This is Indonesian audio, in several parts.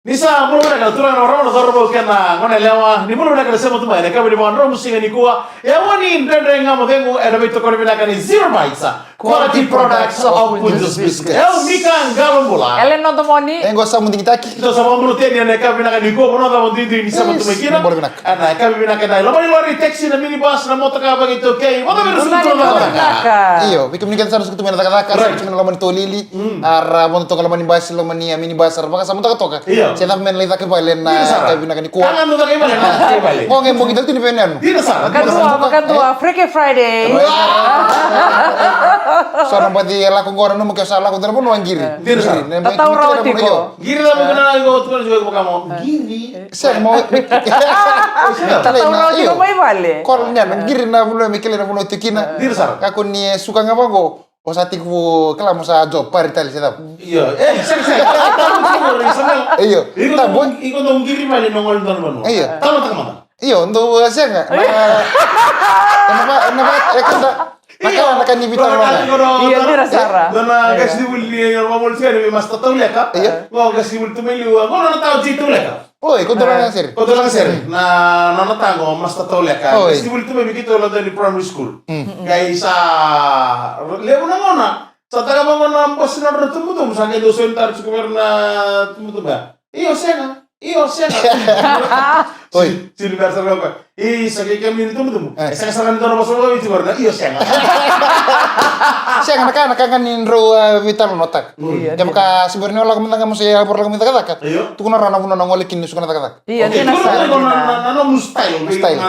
Nisa belum ada turan orang dorbo kena ngone lewa ni belum ada sema tu mai kami di mana musinga ni kuwa ya wani ndende ngamo dengu ada beto kono bila kan zero bites quality products of Punjus Biscuits mika ngalo bola Ellen nonton moni Enggak usah mending taki. ito sa mga brute ni kami bila kan iko bono da mundi ni sama tu mai kina ana kami bila kan lo mai lori taxi na minibus na motor ka bagi to kay wala meron sa Naka. Iyo, bikin mending kan harus ketemu dengan kata-kata, cuma laman itu lili, arah mau toko laman bas, laman mini bas, arah maka sama toka. Iya. Saya main lagi tak kebalen na, kayak bina kan kuat. kangan mo ta kay bala na kay bala Kok ngembong itu di penan. di na sa Makan tua, Freaky Friday. Soalnya buat dia laku orang nu mungkin salah aku telepon uang giri. Di na sa Tahu roti ko. giri na mo kana ko tu juga ko kamo giri Saya mau. Tahu roti ko may vale. Kalau nyan giri na belum mikir na belum tikina. di na sa Aku nih suka ngapa kok? Osatiku kala mo sa job pari tali saya tahu. iya saya Iyo, iko iko dong giri bala nongol don bono Iya. tahu tak mana Iyo, untuk saya nggak. Kenapa? Maka ni bitar mana? Iya, dia rasara. Dona gas di wuli yang mau boleh sih mas tahu leka. Iya. Wow gas di wuli tu meli wa. Kau nona tahu jitu leka. Oh, ikut orang sir. Kau tu lang sir. Na nona tahu mas tahu leka. Oh, Gas di wuli tu meli kita lo dari primary school. Guys lewu na ngona. Sa taga mo ngona bos na ro tumu tumu sa kay doso entar cukup na tumu tumu ba. Iyo sena. Oi. Sini versi apa? Sa kay kami tumu tumu. Sa kasaran dono bos lo itu karena iyo sena. Saya anak-anak kan nindro vital notak. Jam ka sebenarnya orang minta kamu saya perlu minta kata. Iyo. Tu kuna rana puna ngolikin suka kata. Iya, Oke, dia nasara. nano mustyle. Style.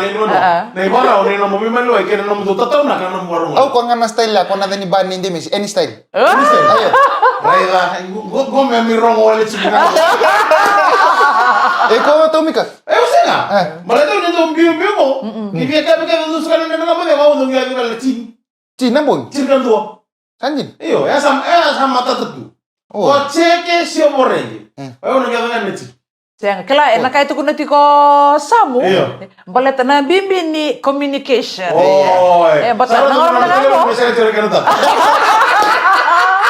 Na ibara o nino mo bimalo ay kaya nano mo tataw na kana mo warung. Aku kau ngana style aku nanti ni ban ini misi any style. Ayo. Raya, go me mi rong wala chibina. Kau tahu Mika? Usa nga. Malata ni do biyo mo. Ibigay ka do sa kanang nano mo de mo do ngi wala chin. Cina pun. Chin kan do. Sanjin. Iyo, ya sam mata tatu. Oh. O cheke sio moregi. Ayo ngi ga nga chin. Sayang, kela enak itu kuna tiko samu. Iya. Baleta na bimbi ni communication. Oh. Bata na ngomong. Saya cari kan ta.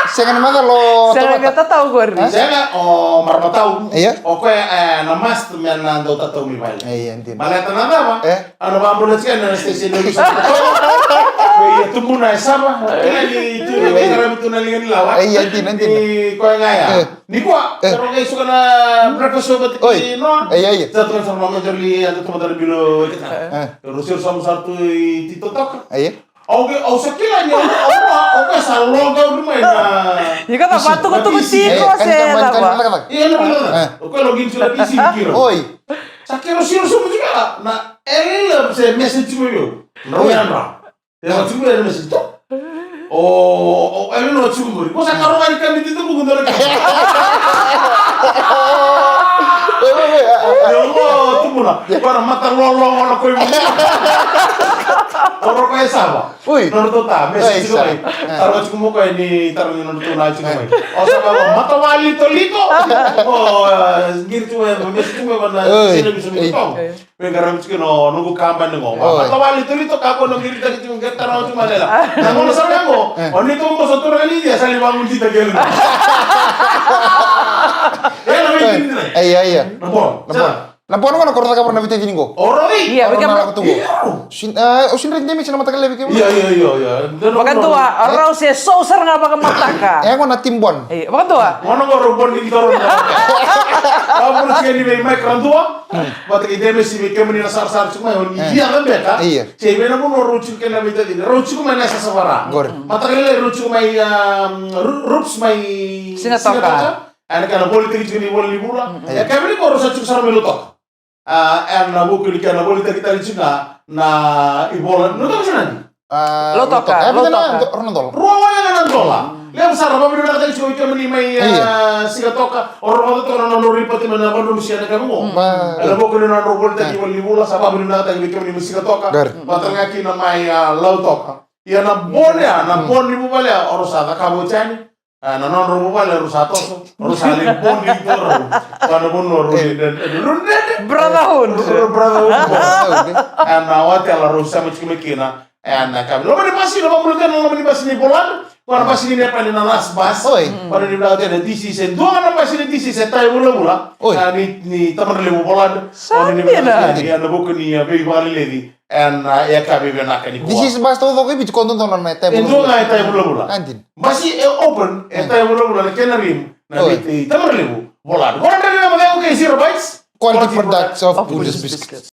Saya kan mana lo? Saya nggak tahu gue. Saya nga marmatau. Iya. O ko namas men nando tataw mi bale. Iya, entiendo. Maleta na ba? Ano ba ambulance ka na station ni sa. Kaya tumo na sama. Kaya ni tu kaya tu na lingan lawa. Iya, entiendo. Ni ko nga ya. Ni ko pero kay suka na breakfast show bat Oi. no. Iya. Sa tuan sa mama joli ando tumo dari bilo kita. Rusir sama satu tito tok. Iya. Oke, sekila niya. Oke, sa logo rumah na. Jika tak patuh tiko Kan saya kan tahu. kata. Iya, oke login sudah di sini kira. Oi. Sakira siro juga. Na ele se message mo yo. No yan ra. Ya cuma ada message to. Oh, ele no cuma. Ko sa karo kan kami dito bugun dole. Yo tumo na. Para matar lolong ono ko mo. Oro kaya sama. Uy. Nono ta, message ko ay. Taro cuma ko ni taro ni nono na cuma ay. O sa ka mata wali to lito. Oh, ngir cuma message cuma ba na sino bisa mo. Pengaram cuma no nunggu kamban ngo. Mata wali to lito ka ko no ngir ta cuma taro cuma lela. Nangono sa ngo. Oni to mo sa toro ali dia sali bangun kita gelu. Iya. Napon. Napon kan korta ka pernah bitin ko. Oroi. Iya, Orang mereka malah ketemu. Sin rin demi sina mata kale bikin. Iya. Makan tua, orang sih so ser nggak pakai mataka. Ako na timbon. Iya, makan tua. Mana ngo robon di toro na. Kamu sih ni mai kran tua. Bata ide mesi mi kemeni na sar cuma on iya kan beta. Iya. Cebe na mo rucu ken na bita di. Rucu mana sa sawara. Gor. Mata kale rucu mai rups mai Sinatoka. Ana kana politik ni bol ni bula. Ya kemeni ko rosa cuk sar melutok. Na buku li kana politik kita cunga na ibola. No to sana. Lo toka. Orang tol. Ruang yang nantola. Lihat besar apa benda kata itu kemeni mai sigatoka. Orang itu orang nonu ripati mana apa nonu siapa kamu. Ada buku ni nonu politik ni bula. Siapa benda kata itu kemeni sigatoka. Mata ngaki namai lautoka. Ya na bon ni bubale orang sada kamu cani. Na non bubale rusato. Rusalim bon di toro. Kana bon runde. Brotherhood. Na wate ala rusa mchikimekina. Na kami. Lo mani pasi ni bolan. Ora pasi ni apa ni nanas bas. Oi. Ora ni bilang ada DC sen. Dua kan pasi ni DC sen tayo mula. Oi. Ni taman lebu bolan. Ora ni Sandina. ni ana buku ni be bali ledi. En ya kabe be nakani ko. This is bas todo ko bicho konton tonon na table. Endo nga tayo mula. Antin. Basi open tayo mula kena rim. Na Oi. ni taman lebu bolan. Ora ni na mga okay 0 bytes. Quality products of Buddhist biscuits.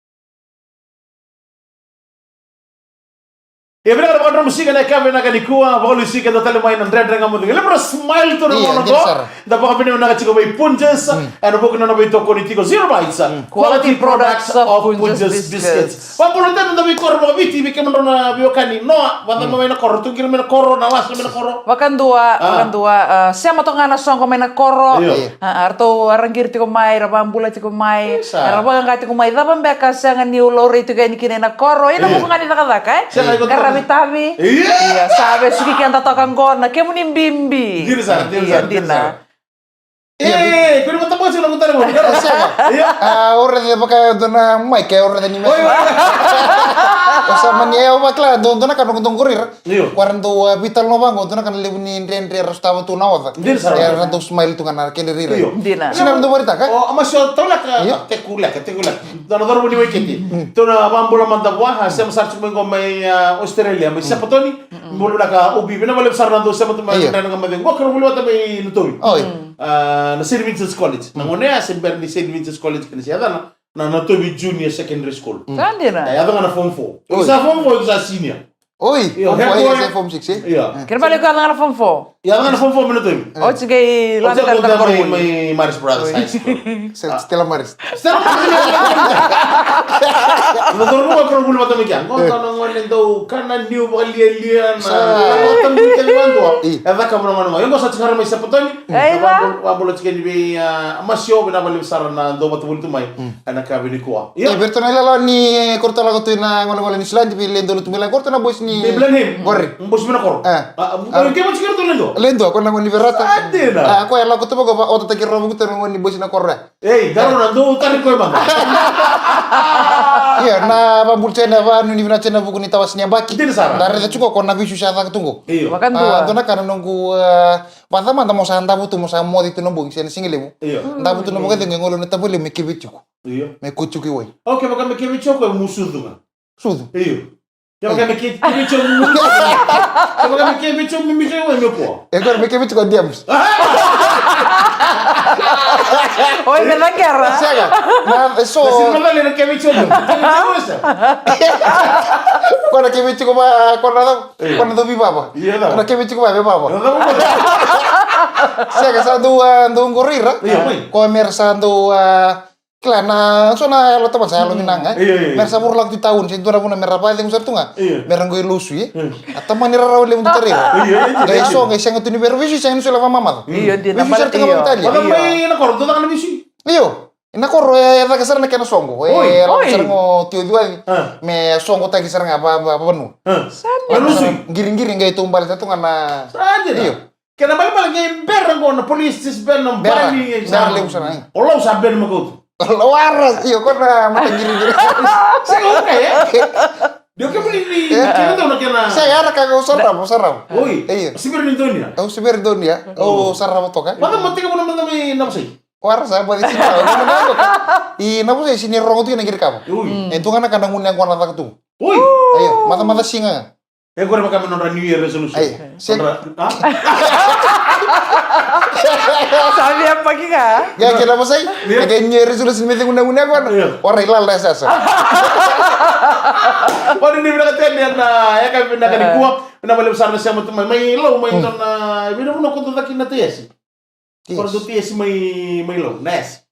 E benar quando musica ne cave na kanikua, voli sika da tele mai nan redra ngamu. Lembra smile to no Iya, no. Sar. Da ba bine na chiko bay punjes, and boku na bay to konitiko 0 bytes. Quality products of Punjes biscuits. Pampulon tan da bay korbo biti bi kemon na biokani. No, wanda mo na korro tu kilmen korro na was men korro. Wakan dua, siapa to ngana song komena koro, Iya. arto arangir tiko mai, rabang bula tiko mai, Bisa. rabang ngati ko mai, dabang beka sangan ni ulori tiko ni kinena koro, ina mo ngani nakadaka, Siya ikut karami-tami, Iya. iya, sabe suki kian tatokan gona, kemu ni bimbi, Diri sar, iya, dina, kuno mo tapos na mutare mo. Iya. Ora de baka dona mai ke ora de ni mes. Osa mani e o bakla dona kan ko kurir. Iyo. Cuando vital no bango dona kan lebu ni rendre restava tu nawa. Dir sar. Ya ranto smile tu kan ke rira. Iyo. dina. Sinar do berita ka? Oh, ama sio tola ka te kula. Dona dormo ni weketi. Tona bambula manda wa ha sem sarchu mengo mai Australia, mai sapatoni. Bulu ka ubi bina bale sarnando sapatu mai Iya. nang ngamade. Ngo kero bulu ta mai nutori. Oi. Na St. Vincent's College. Na ngone sember ni St. Vincent's College kini siada na Natobi Junior Secondary School. Sandina, Ya ada na form 4. Oi. Isa form 4 isa senior. Oi. Iyo, Foi head boy. esse form 6 eh? Iya. kira balik ka ngana fonfo, Ya ada na form 4 minuto. o sige Ojo lantar ko kan da mai korun, mai Maris Brothers High School. Stella Maris. Sekarang na dormo ko kero bulu mata mi kyan. Ngo ta ngone do kana niu ba lia na. Ko tam ni kan wando. Eva ka mo ngano. Yung sa tsara mai sapatoni. Eva. Wa bulu tsike ni be amasyo bina bali sar na do matu bulu tumai. Ana ka bini ko. E berto na lalo ni korto la tu na ngono ni Island bi lendo lu tumila korto na boys ni. Biblanim. Gorri. Mbos bina kor. Ke mo tsike to lendo. Lendo ako na ngoni verata. Adena. Ako ya la ko to ko o to takir robo ko ngoni boys na korra. Ei, garo na do tari ko man. Iya, na bambul cena ba ni na cena buku ni tawas niya baki. Hindi na Sarah. Dari cuko ko na bisu siya tunggu. Iyo. wakan dua, Ito na kana nunggu banta man mo sa handa butu mo sa mo dito no bugi siya singile mo. Iyo. Handa butu no bugi ngolo na tabule me kibichu. Iyo. Me kuchu ki way. Okay, baka me kemi choko musudu nga. Sudu. Iyo. Ya baka me kemi choko musudu. Ya baka me kemi choko mimi choko me po. Ekor me kibichu ko diams. oi melanggar, Siya na so Kasi madali na kemi choko. Kemi choko sa. ko na kibichu ko ba ko na do bi baba. Iya daw. Ko na kibichu ko ba be baba. Ano mo? Siya ka sa do ngorira. Iya, boy. Ko mer sa do Klana, so na lo teman saya lo minanga. Iya. Mer sa burlak di tahun, sih dura puna mer apa yang usar tunga. Iya. Mer ngoi lusu ye. Atau mani rara ole untuk terira. Iya. Gaya so, gaya sang itu ni beru visu sang sulah mama. iyo dina, Visu sa tengah iyo. Italia. Wala may nakor do na misi. Iyo. Ina ko ya ta kasar na kena songo. Oi, Lo oi. kasar ngo tiu dua. Ah. Me songo ta kasar ngapa apa penu. Ano su? Giring-giring gaya tumbal sa tunga na. Saja Iyo. na. Kena bal ngay ber ngo na police ber no Berra. bali. Berra leu sana. Ola sa ber mo ko. Waras, iyo ko na mata giring-giring. Saya oke ya. Dia ke beli kena do na kena. Saya ada kagak usara. Oi. Iya. Sibir ni do ni. Aku seber don ya. Oh, sarra mo to ka. Mata mati ka mo naman may namasay. Waras apa di sini? Kamu nalo ka. I napo sa sini rongo tu na giri kamu. Ui. Itu kan kadang ngunyang ko na tak tu. Ui. Ayo, mata-mata singa. Eh gue bakal menonton New Year resolution. Ay, siya- sabi ang pagi ka, Ya kira mo say. Iya. Kaya niya resolution meeting una-una ko. Iya. Ora ilal na sa. Pag hindi mo nakatend yan na, ya kami pinakadikuha, pinabalik sa amin siya mo may ilaw, may ito na, bino mo na kung tutakin na tiyesi. Kung tiyesi may ilaw, nes.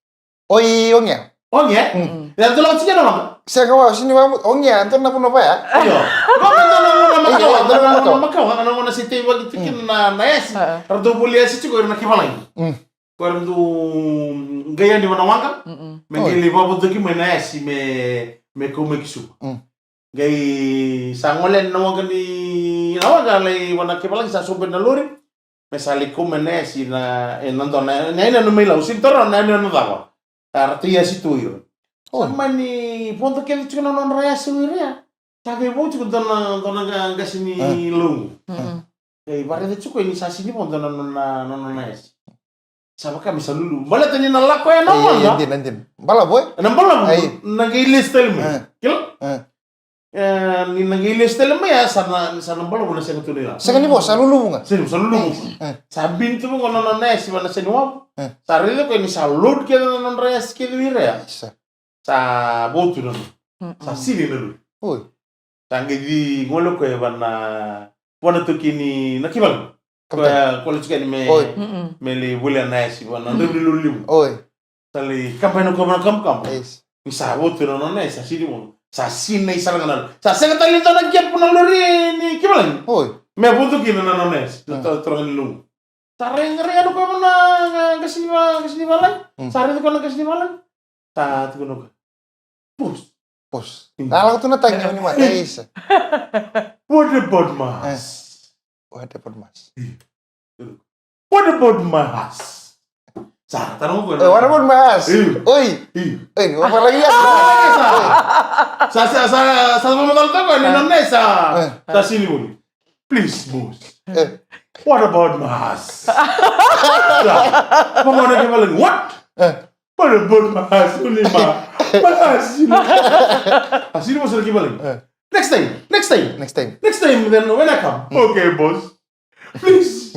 Oi, ongya. Oh, ya? Yan ito lang siya naman. Saya kawa sini wa ongya, anton na puno pa ya. Ayo. Kung ito na Iya, ito na makaw, makaw. ano mo na si Tay, wag itikin na nes. Rado buliya si Chico, nakimalay. Kung gaya di mana wangka, mengili babu tuki may nes, may kumikisu. Gay sangolen na wag ni nawaga lay wana kipalang sa subin na luri. May salikum menes na nandun na no may lausin toro na no dawa. Artiya si tuyo. Sama ni punto ke chiku na non raya suire. Sabi mo chiku don na gasi ni lungu. ibaratnya cukup inisiasi ni pun non es. Sama kami selalu. Bala tanya nalak ko yan naman Iya, nanti. Bala boy. Nambala Ay. nag-ilis tel mo. Kilo? Eh. Ni nag-ilis tel mo ya sana nambala mo na siya tuloy na. Sa kanila boss, lulu nga. Sino selalu mo. Sabi nito mo kung non es mana sa niwab. Sarili ko ni sa load kaya non res kaya wira ya. Sa boto na. Sa sili na lo. Uy. Tangge di ngolo ko yaban na wana to kini nakibal. College kan me li bulan na si wana ndebli lulim. Uy. Tali kampanya ko mana kam. Yes. Ni sa boto na non es sa sili mo. Sa sinna isa lang na. Sa sega tali to nagyap na lori ni kibalan. Uy. Me boto kini na non es. To trang lu. Tare ngere ano ko mana kasi malang. Sare to ko kasi malang. Ta to ko. Pus. Bos. Alang tuh natanya ini mah guys. What about mas? What about mas? What about mas? Sa tanong ko. What about mas? Uy. Apa lagi ya? Sa pamatal ko ni Nonesa. Sa sini mo. Please, boss. What about mas? Pamana ka malang. What? What about mas? Uli ma. Asini mo sa lagi balik. Next time, then when I come. Okay, boss. Please.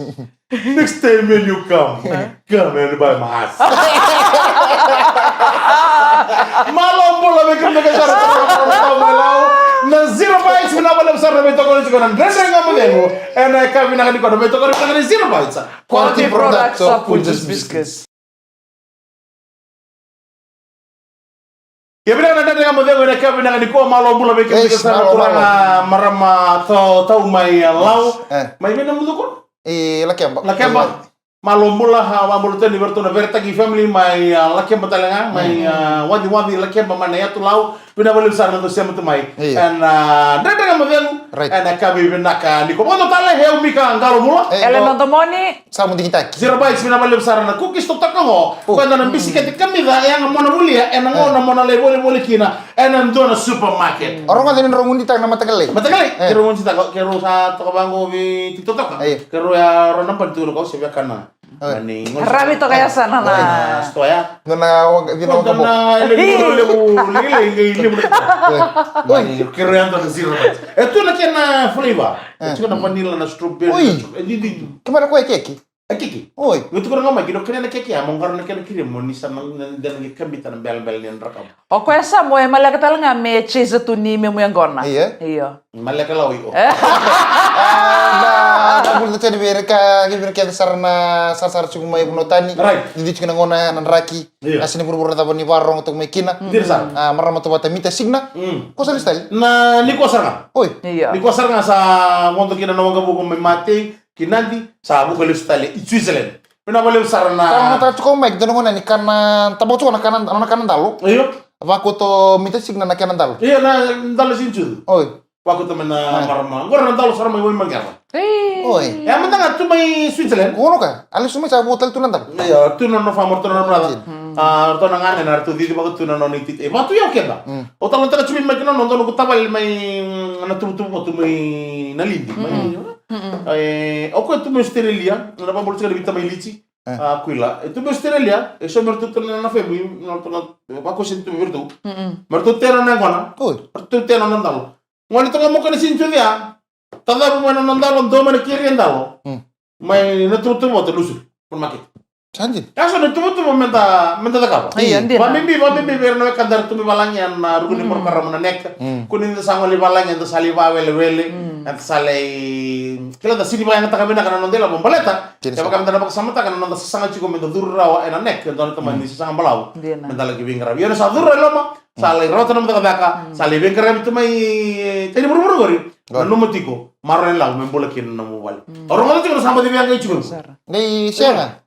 Next time when you come and buy my ass. Malam pula mereka mengejar na 0 bytes minabalam sa remeto ko nito ng dressing nga mo demo. And I come na kaniko remeto ko ng 0 bytes. Quality products of Punches Biscuits. Ya benar ada dengan model mereka dengan di ko malo bula beke sa kurang marama tau mai lau mai bena mudo ko lakemba malo bula ha bulu tani berto na verta gi family mai lakemba talanga mai wadi lakemba mana ya tu lau bena bulu sa nando sema tu mai and ada dengan model and akabi bena ka di ko mono tale heu mika ngalo bula Ela domoni Sama tinggi taki. 0 bytes bena bulu sa na cookies to takko quando na bisikleta kamida yang mona bulia en ngona mona le bole kina en andona supermarket Orang kan ini rongun di tang nama tegale. Matagali, kero mo sita kero sa to bango bi titotok. Kero ya ronam pantulo ko siya kana. Ani ngos. Rami to kaya sana na. Stoya. Nana di Ko nong kapo. na lele mo. Ani kero yan to zero. Eto na kena flavor. Eto na vanilla na strawberry. Di. Kemana kue keki? Akiki. Oi. Ngutu ko nga kino kena keki among karon na kena kiri mo ni sa nang dan kambita ng bel ni rakam. O kwesa mo malaka talaga me cheese tu ni me mo yang gona. Iya. Malaka lawi o. Na bulta tadi mereka sarna sar cukup mai bunotani. Jadi cuma ngona nan raki. Asini buru-buru tapon ni warung untuk mekina. Dirsa. Marama to bata mita signa. Ko sa style? Na ni ko sarang. Oi. Iya. Ni ko sarang sa monto kina na mga buko may mate kinandi sa buko listale Switzerland. Pina bale sarana. Kalau mata cukup mai dono ngona ni kana tabo cukup na kanan dalu. Ayo. Apa aku to mita signa na kanan dalu. Iya na dalo sinchu. Oi. Wako to na marama. Gora na dalo sarama yung mangyara. Oi. Ya manta nga to may Switzerland. Kuno ka? Alis sumay sa hotel tu nandal. Iya, tu no famor to na nada. To na ngane na to didi bago tu na no nitit. Ba tu yo keba. O talo tala chumi makino no no kutabal may na tu to may nalindi. O ko tu may Australia, na ba bolsa bita may lichi. Aquila. Tu may Australia, e so merto to na febu, no to na ba ko sintu virtu. Merto tero na gona. Oi. Merto tero na ndalo. Ngani to mo kana sintu dia. Tada mo na ndalo do man kiri ndalo. May natuto mo to lusu. Pun makit. Sanjin. Kaso natuto mo menta da kapa. Iya, ndina. Mimbi verno kandar tumi balangyan na ruguni mor karam na nek. Kunin da sango li balangyan da sali ba wele. At salay kila da sini ba yang taka bina kana nondela bombaleta. Kaya kami da sama ta kana nonda sanga chiko menda durrawa ena nek don to mani sanga balau. Menda lagi bingra. Yo sa durra loma. Salay rota nam da daka. Salay bingra to mai tani buru gori. Numutiko. Maron law membola kin na mobile. Orang mo tiko sama di biang chiko. Nei sianga.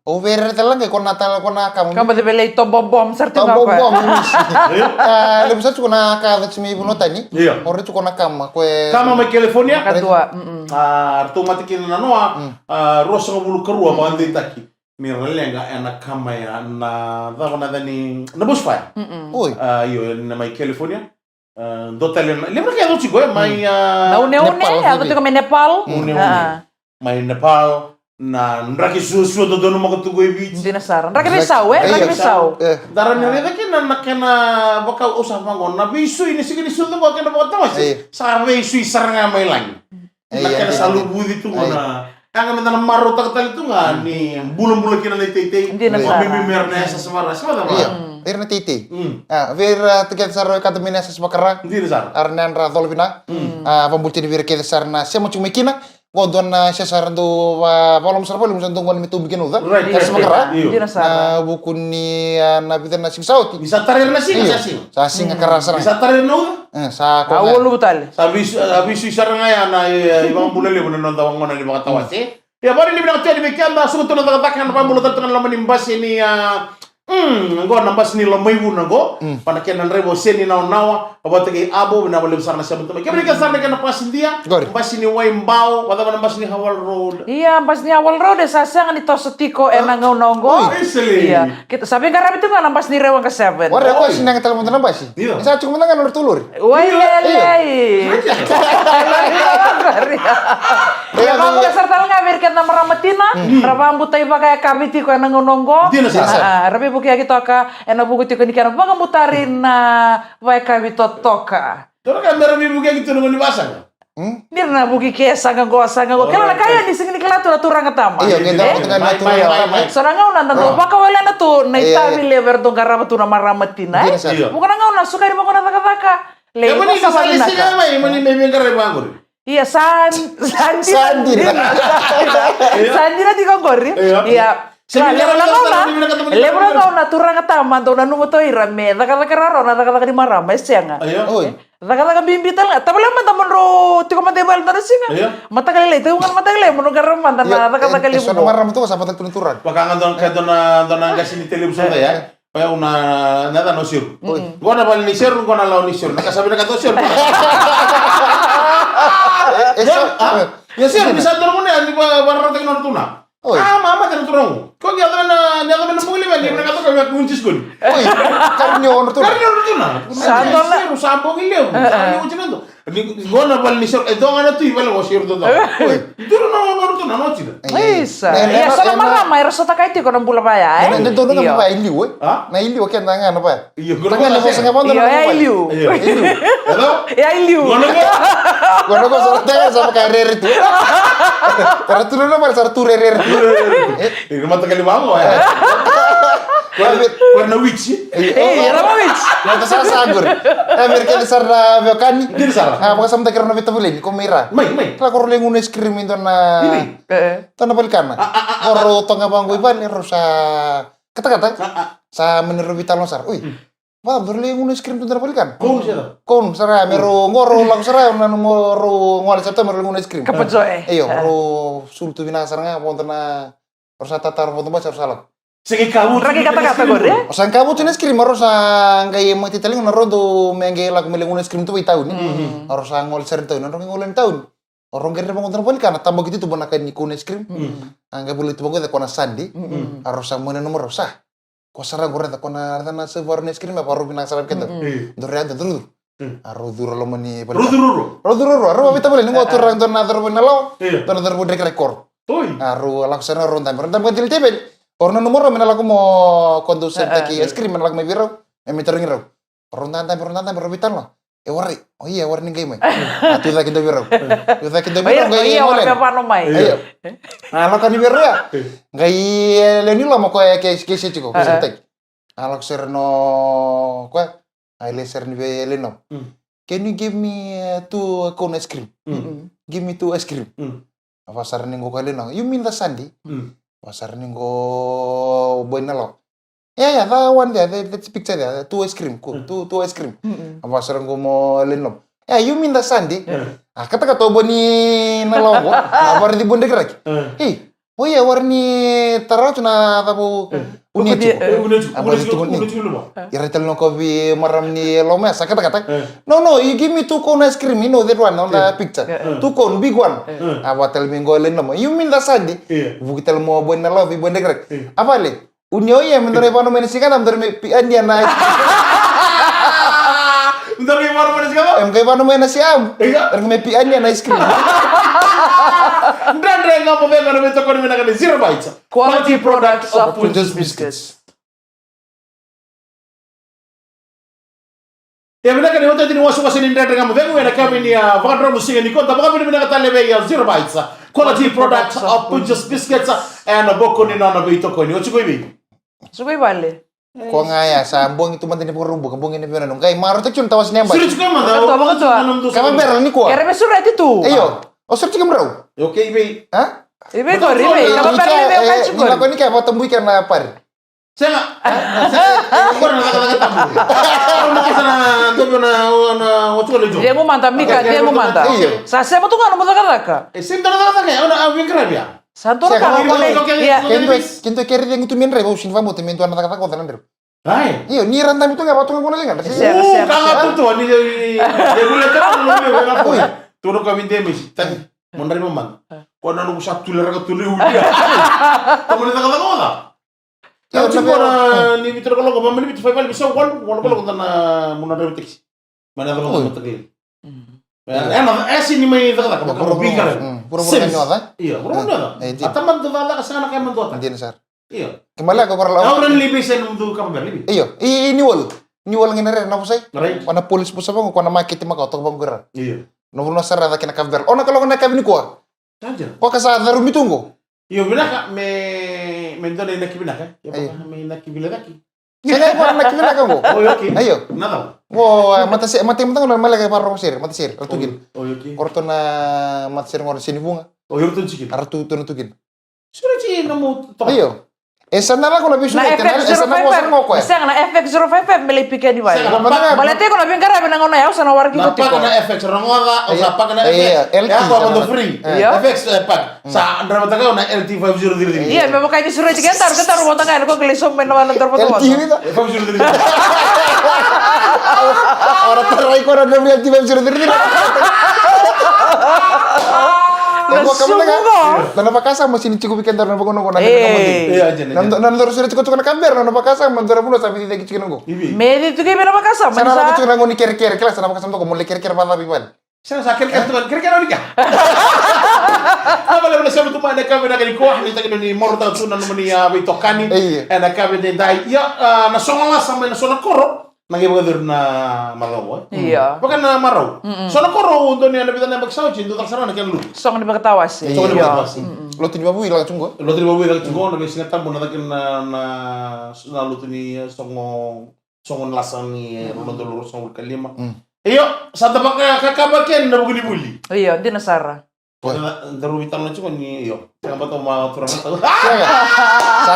Over talang ko natal ko na kamu. Kamu de bele to bom serti ba Bom ko. lebih satu na ka chimi bunotani. Iya. Ore tu ko na kam ko Kama may California. Kadua. Artu matikin na noa. Rosa bulu kerua bandi taki. Ni relenga enak kama ya na da dani na bushfire. Oi. Iyo na may California. Dotel lembra que é do chico, mas Na une Nepal, ako to kami Nepal. Une. mai Nepal, na nraki susu do dono mo tugo beach. Hindi na saran. Raki bisaw Raki bisaw. Daran nila kena baka usah mangon na bisu ini sige ni suldo baka na baka tawas. Sa bisu saranga mai lang. Nakena salu budi tu na. Ang mga namaro taktal itu nga ni bulan-bulan kina na tete. Hindi na saran. Mimimer na sa samara. Sama ba? Iya, na titi. Vir tiket saro katamina sa bakara. Hindi na saran. Arnan ra dolbina. Pambulti di vir kede sarna siya mo chumikina. Godon na siya sarando palom sarpo lim santong kon mitu bikin uda. Sa bakara. Hindi na saran. Bukun ni nabitan na sing sauti. Bisa tarir na sing sa sing. Sa sing karasa. Bisa tarir na uda. Sa ko. Awol butal. Sabi sarang nga na ibang bulali mo na tawang mo na di mga tawas eh. Ya bari ni binang tiyan di bigyan na suto na takatakan na pambulo tangan laman imbas ini ngo nambas ni lamay bu ngo panakyan nan rebo sen ni nawa abot kay abo na wala besar na siya bunto. Kaya bigyan sa na pasin dia. Imbas ni Waimbao, wala man imbas ni Hawal Road. Iya, pas ni awal road sasa nga nito sa tiko nanggaw nonggo. Iya, kita sabi nga rabi itu nga nampas ni rewang ke 7. Wala ko sinang tal mo nambas. Isa cuma nang ulur tulur. Wai lelei. Ya kamu kasar tal nga birkat na maramatina. Rabang butay ba kaya kabiti ko nanggaw nonggo. Rabi buki gitu ka ena buku tiko ni kana baga mutarin na vai kabito toka. Toro kan merabi buki gitu nunggu di pasang. Dir na buki kesa nga go. Kala kaya ni sing ni kala tu turang katama. Iya, kita dengan Mai. Saranga una nando baka wala na tu na itabi lever dong karama tu na maramatina. Bukan nga una suka di mga taka-taka. Ya mani ka sa lisi nga mai mani may kare bangor. Iya Sandi na di kongkori. Iya. Lebron na turang katama do na numo to irame. Nakaka raro na nakaka di marama siya nga. Nakaka bimbital nga. Tabala man tamon ro tiko matebal na singa. Matagal ito ngan matagal mo garam man na nakaka limu. So marama to sa patag tunturan. Baka nga don na gasini telebisyon ya. Kaya una nada no sir. Gua na bal ni sir, gua na law ni sir. Nakasabi na kato sir. Ya sir, bisa turun ni di barang tek nortuna. Mama kan turun. Kok dia na muli man, dia kato kami kuncis kun. Oi, karnyo nortuna. Karnyo nortuna. Sandol sabong ilyo. Ano mo chinando? Gua na bal ni sir, do nga tu ibal mo sir do. Turun na nortuna no china. Isa. Ya sana marama, rasa takai ti ko nang bula pa ya. Nandito na ba iliw eh? Na iliw kaya nga ano pa? Iya, Tangan mo sa ngapon na. Iya, iliw. Hello? Ya iliw. Gono ko sa tayo sa pagkarer ito. Para tulo na para sa turerer. Ini mata kali bango ya. Warna witch. Rama witch. Nata sa sagur. Amerika sar na bekani. Din sar. Baka sa mtakir na vitabulin ko mira. Mai. Kala ko ring unes scream ito na. Tanah balikan. Oro tonga banggo iban ero sa kata-kata sa meniru vital sar. Uy. Wah, berling unes scream ito na balikan. Kon sara mero ngoro lang sara na ngoro ngwal sa mero unes scream. Kapajoy. Iyo, ro sultu binasar nga ponto na sa tatar ponto ba sa salak. Sige kamu. Raki kata-kata gore. O sang kamu tienes scream oro sa ngay magtitaling na rodo mengge lag miling unes scream to itaw ni. Oro sa ngol ser taw, nang ngol taw. Orang kira mo kontra balikan, tambah gitu tuh bonakan ni kunes scream. Angga boleh tuh bago kona sandi. Oro sa mo na nomor sa. Ko sara gore ta kona na sa warnes scream apa ro binang sarap kento. Dore ada dulu. Aro duro lo mani Rudururu. Aro bita boleh ngo turang don na dor nalo. Don dor bo dek rekor. Oi. Aro laksana rondan kan tebel. Orno nomor men aku mau kondusen taki es krim men me biro me terung ro. Rondan ro bitan lo. Wari. Oh iya warning game. Atu da kindo biro. Tu da kindo biro ngai. Iya warga pano mai. Ayo. Lo kan biro ya. Ngai leni lo mo ko ke chiko ko sentek. Alok serno ko ai le ser ni leno. Can you give me two cone ice cream? Give me two ice cream. Apa sarning ko kaleno? You mean the Sandy? Pasar ninggo boy nalo. Yeah, that one there, that's picture there, two ice cream, two ice cream. Pasar ninggo mo lenom. Yeah, you mean the Sandy? Kata boni nalo ko. Apa di bonde gerak? Hey, oh iya warni taruh cuna tabu unia Iratel no kopi maram ni loma kata. No, you give me two cone ice cream, you know that one on the picture. Two cone, big one. Apa tel minggu lenom. You mean the Sandy? Bukitel mo boy nalo bi bonde gerak. Apa le? Unyo iya mentore pano menisikan mentore pian dia naik. Bentar gimana mana sih kamu? Kayak pano menasi am. Mentore pian dia naik ice cream. Ndandre ngapo venga na mitoko ni minaka ni Zero Bites. Quality products of Punjus Biscuits. Ya minaka ni wote ni wasu wasini ndandre ngapo venga na kami ni vakadro musinga ni konta baka ni minaka tale ya Zero Bites. Quality products of Punjus Biscuits and boko ni nana mitoko ni. Ochuko ibi. Sugoi bale. Ko nga ya sa buong itu mantin po rumbo, buong ini pera nung kay maro tak tawas niya ba. Suri chuko manda. Betul. Kama beral ni ko. Kaya may surat itu. Ayo. O sir chika mraw. Okay ibi. Ha? Ibe ko ribe. Kama perle be ka chuko. Nila ko ni kay patambui ka na par. Saya ko na kata tamu. Ano kasi na dobo na ochuko lejo. Dia ngumanta mika, dia ngumanta. Iyo. Sasa mo tunga no ka. Sinta na kata kaya ona vinkrabia. Santo Siya, ka kung ko iya. Kento keri yang itu minre bo sin famu temen tu anak kata ko tanan der. Hai. Iyo ni rantam itu enggak patungan ko na lingan. Siya. Kanga tuh ni dia boleh kan lu na ko. Turo kami demis. Tadi mondari mamang. Ko na lu sa tulera ka tuli udia. Kamu ni kata ko na. Ya chuko na ni mitro ko ko mamani bit fa bal bisa wal ko na munadari tiksi. Mana ko ko tagi. Sini may kata ko bingkar. Pura-pura nyoda. Iya, pura-pura. Ataman tuh lala kasana kay man dota. Hindi na sir. Iya. Kembali ako para Ako rin libisan mo ka libi. Iyo, ini wal. Ni wal nginere na pusay. Right. Wana police po sa ko na makiti makaw to bamgara. Iya. No no sara da kina kabel. Ona kalau na kabini ko. Saja. Ko kasa daru mitungo. Iyo binaka me ndone na kibinaka. Ya baka me na kibilaki. Saya ko na kibina ka mo. Oh, okay. Ayo. Nada. Wo mati mtang na malagay para sir, mati sir. Tugin. Oh, okay. Korto na mati sir ngor sini bunga. Oh, yurtun chicken. Artu tu tugin. Sura chi na mo to. Ayo. Esa na ko labi Na sulit kan. Esa na ko sa ngoko. Sang na FX055 mele pika di wale. Sang Balete ko na bingkara binangon na yaw sa na wargi na ko pa tiko. na FX rangoga o sa pa na Iya, FX. LT Ya ko sama. mo free. Iya. FX pa. Sa andra mata ka na LT5003. Iya, me bakay ni surat kita mo tanga ko kilisom men na ntar foto. LT ni ta. 5003. Ora taray ko na nabi LT web sir dir. Ko kamu na. Na pakasa mo sini cukup ikan na bagono ko na. Iya aja. Nandor sir cukup na kamber na pakasa man dara puno sabi tidak cikin ngo. Ibi. Me di tu kaya makasa. Sana na cukup ngo ni ker-ker kelas na pakasa to ko mo ker-ker pa pipan. Saya sakit kan tuan, kira-kira ni kah? Apa lagi saya betul mana kami nak ni kuah ni tak ni mortal tu nanu ni bitokani, enak kami ni dai. Ya nasional sama nasional koro, nanti begitu na marau. Iya. Bukan na marau. Nasional koro untuk ni anda bilang nak sahaja, itu tak sana nak lu. Song di bakatawas. Song di bakatawas. Lo tinba bu langsung go. Lo terima bilang cunggo, nak singatan pun nak na lu tu ni songon lasan ni rumah telur songon kalima. Iyo, sa tabak kakabakin na bugni buli. Iya, di nasara. Daru bitang na cuma ni iyo. Kaya ba to mga turang tayo? Sa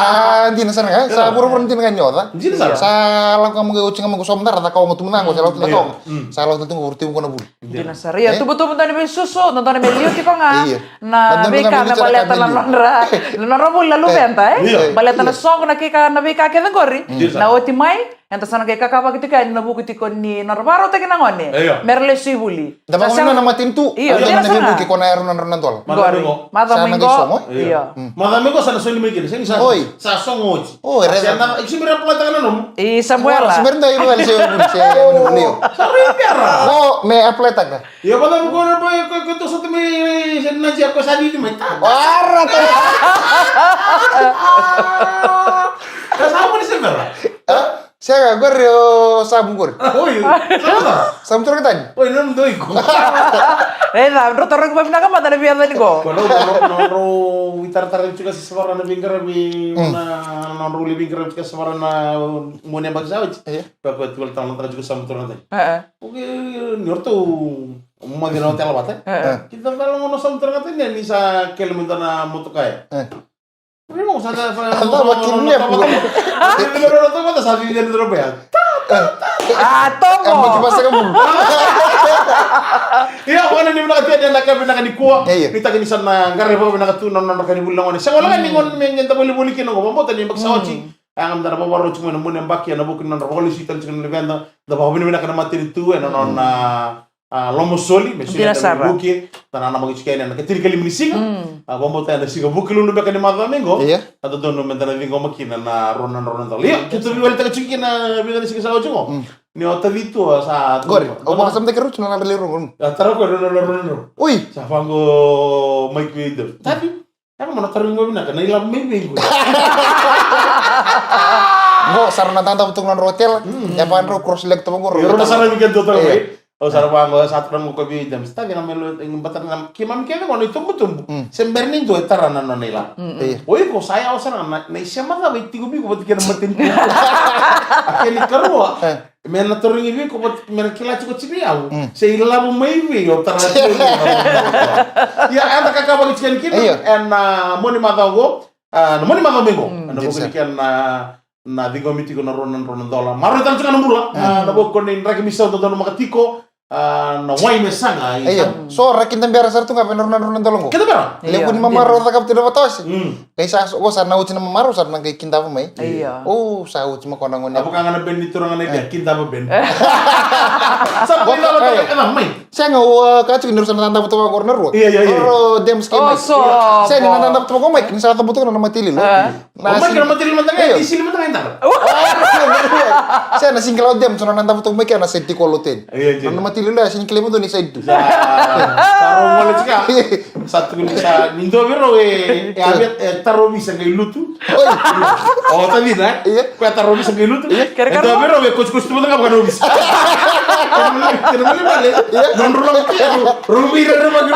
hindi na sana ka. Sa puro-puro hindi na kanyo ta. Hindi na Sa lang ka mga ucing mga somdar ta ka mga tumunang ko sa laut na ko. Sa laut na tungo urti mo ko na bul. Di nasara. Iya, tubo-tubo tani may suso, nonton ni Melio tiko nga. Iya. Na beka na baleta na lonra. Lonra mo lalu benta Baleta na song na kika na beka ke ngori. Na otimai enta sana kaya kakapa ketika ni nabu ketika ni narvaro teki nangone. Merle sibuli. Dapat ko na namatin tu. Iya, Ano di na nasara. nabi ki ko na eron nan tol. Gori. Mata minggo. Iya. Madami ko sana soli migil. Sa Oy. sa songoji. Oh, Kasi na isimira pala tayo na no. I Samuela. Sebenarnya itu kan saya beliau. Sorry pera. Oh, me atleta ka. Ya pala ko na ba ko to sa tumi na siya ko sa dito may ta. Wara to. Kasama ni Severa. Saya gak gue sabun gue. Oy. Sabun turun kita. Oy, nam doy ko. Reza, rotor ko pinaka mata na biya ni ko. Kalau witar-tar juga si Severa na bingkar bi na ruli bingkar juga Severa na mo ne bagsawit. Papa tuwal tahun tara juga sama turun tadi. Oke, nyorto umagin hotel bate. Kita kalau mau sama turun tadi ni sa kilometer na moto kaya. Primo sa makinnya po. Pero to ko sabi niya nito ba? Tomo. Ang magkibasa ka mo. Iya, wala ni nakatiya na kami nakanikuha. Kita kini sana ngare ba nakatunan na nakanibulang ni. Sa wala ni ngon men ngenta buli-buli kino ko mo tani magsawachi. Ang amdara ba waro chuma mo nang bakya na bukin na roli sitan chikan ni venda. Da ba bini na kana matiri tu na lomo soli, mesin na buki. tanana magi chikene na ketiri kali minisinga bombo tanda siga bukilu no beka ni madha mengo Iya. atau dono mentana vingo makina na ronan tali kita biwal taka chikina biwal siga sawo chingo ni ota vitu sa Gori, o mga samte keru chuna na lero. tara ko ronan Uy, sa fango mai kuido tapi ako mana taringo bina kana ilam mai bingo go sarana tanda betung nan hotel. Ya pan ro cross leg tamo go. Yo na sana bikin total mai o sara pango sa tram ko bi dam sta gina melo ing batar nam kimam kene ngono tumbu semberning do tarana no nila oi ko saya osana na isya maga bitti go bi ko batikena matin akeli karwa mena toringi bi ko mena kila ko cibi au se ilabu mai bi o tarana ya anda kakak bagi cikan kini en moni madago moni madago anda ko kian na digo mitiko na ronan dola maro tan cikan mula na bo ko ni raki misa do no makatiko na wai mesanga Iya, so rakin tambara sartu nga penornan tolong ko. kita berang Lepo ni mamaro takap tidak batas. Kay sa go sa nauci na mamaro sa nang kay kinta pa may. Iya. Oh, sa uci mo konang apa ngonya. kangen ben itu orang aneh kita apa ben sampai lalu tak kenal main Saya nga ka tu inurusan na tanda buto ko corner ro. Iya. Ro dem skay Oh, may. so. Saya ni tanda buto ko may kinsa tanda buto na matili lo. Omar kena mati lima tengah, isi lima tengah entar. Saya na single dem so na tanda buto may kaya na senti koloten. Iya. Na matili lo sin klemo do ni sa itu. Taruh mulai cika. Satu bisa nindo biro abiat taruh bisa ngai lutu. Oh tadi na? Iya. Kau taruh bisa ngai lutu. Kira-kira Nindo biro coach tu betul bukan bisa. Kenapa balik? Non rulang Rumi rada bagi.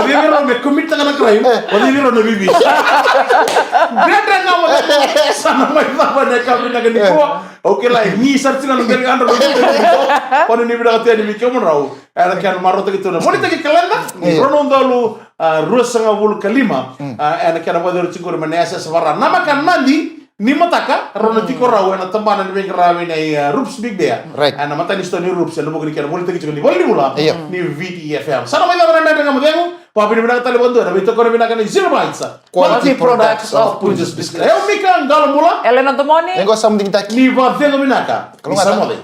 Odi biro me commit tangan krai. Odi biro no bibi. Beda nama sana mai baba na kabri na gani ko. Oke lah, ni search na ngel andro. Kono ni bida kati ni mikyo mo raw. Era kan maro tagi tuna. Moni tagi kalenda. Rono ndalu rusa ngabul kalima. Era kan wador chikur manesa swara. Nama kan nandi ni mataka rono tiko raw na tambana ni bengrawi na rups big bear. Right. Ana mata ni stoni rups na mo kan moni tagi chikur ni wali mula. Iya. Ni VTFM. Sana mai na na ngamu. Papi ni bida kata lebon na bito ko bida kan zero bites. Quality products of Punjus Biscuit. Eu mika ngalo mula. Elena Tomoni. Nengo something taki. Ni va vengo minaka. Kalau Bisa nggak mo de.